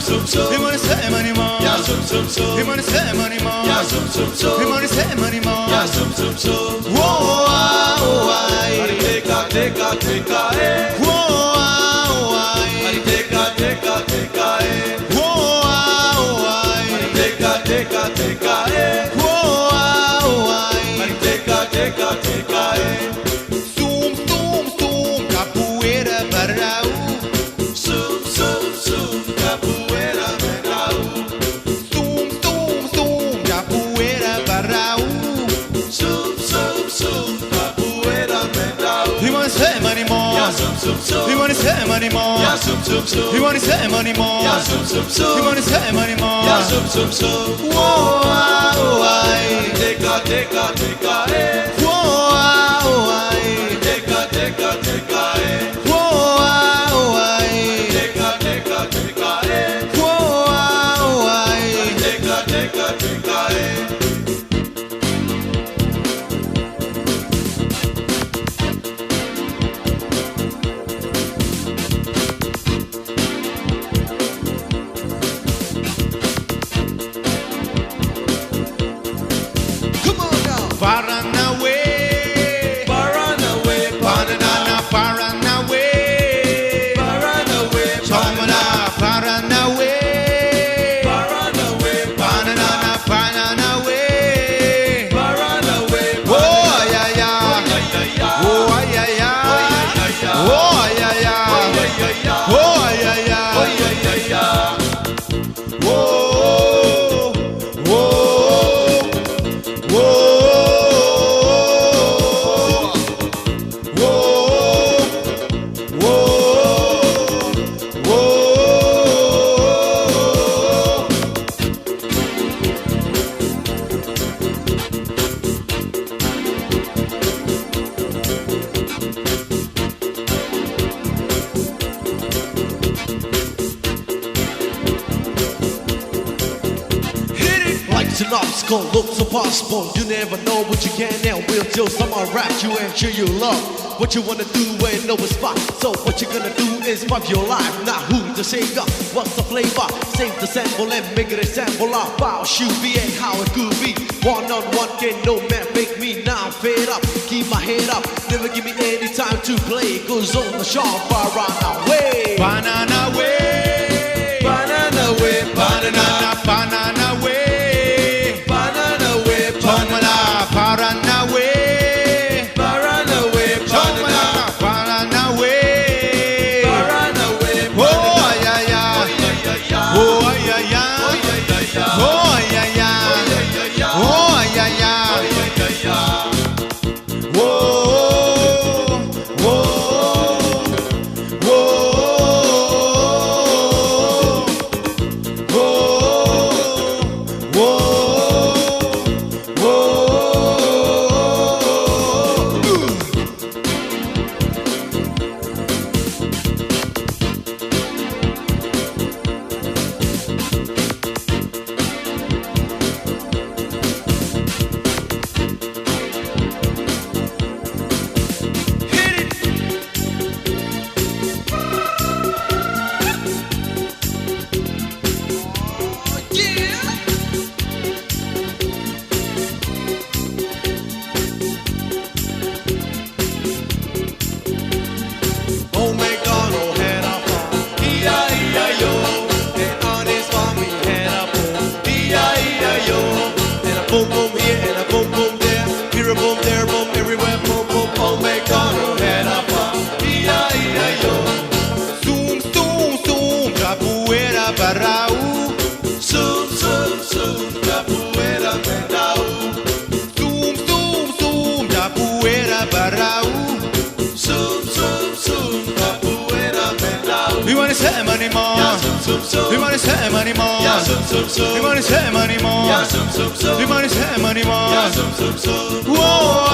zoom zoom. He wanna say money more. Yeah, zoom zoom zoom. He wanna say money more. Yeah, zoom zoom zoom. He wanna say money more. Yeah, zoom zoom zoom. Whoa, oh, I. Take a, eh. Whoa, oh, I. Take a, eh. Whoa, oh, I. Take a, eh. Whoa, oh, I. Take a, eh. Zoom, zoom, zoom, capoeira barau. Zoom, zoom, zoom, capoeira menau. Zoom, zoom, zoom, capoeira barau. Zoom, zoom, zoom, capoeira menau. He wanna say money more. Yeah, zoom, zoom, zoom. He wanna say money more. Yeah, zoom, zoom, zoom. He wanna say money more. Yeah, zoom, zoom, zoom. He wanna say money more. Yeah, zoom, zoom, zoom. Whoa, oh, I. Take a, eh. Whoa, oh, I. Take a, eh. Whoa, oh, I. Take a, eh. Whoa, oh, I. Take a, eh. Come on now. Paranaway. Paranaway, Banana, Paranaway. Paranaway, Chomana, Paranaway. Paranaway, Banana, Paranaway. Paranaway, Oh, yeah, yeah. yeah. Oh, yeah, yeah. Oh, yeah, yeah. Oh, yeah, yeah. Whoa, whoa, whoa, whoa, whoa, whoa. Life's an obstacle, looks impossible. You never know what you can and will till someone rap you and show you love. What you wanna do when no spot. So what you gonna do is pop your life. Not who to shake up, what's the flavor? Save the sample and make it a sample of how it should be and how it could be. One on one can no man make me. Now I'm fed up, keep my head up. Never give me any time to play. Goes on the sharp far away. Banana way. Banana way, Banana, banana way. banana way, Chomana, Paranaway. Paranaway, Chomana, Paranaway. Paranaway, Oh, yeah, yeah. Oh, yeah, yeah. Oh, yeah, yeah. Oh, yeah, yeah. Whoa, whoa, whoa, whoa, whoa, whoa. Oh McDonald had a farm, E-I-E-I-O, and on his farm he had a boom. E-I-E-I-O, And a boom boom here and a boom boom there. Here a boom, there a boom, everywhere boom boom. Oh McDonald had a farm. E-I-E-I-O, Zoom, zoom, zoom, capoeira barau. zoom, zoom, zoom, capoeira menau. Zoom, zoom, zoom, capoeira barau. Zoom, zoom, zoom, capoeira menau. We wanna say money more. Yeah, zoom, zoom, zoom. We wanna say money more. Yeah, zoom, zoom, zoom. We wanna say money more. Yeah, zoom, zoom, zoom. We wanna say money more. Yeah, zoom, zoom, zoom. Whoa,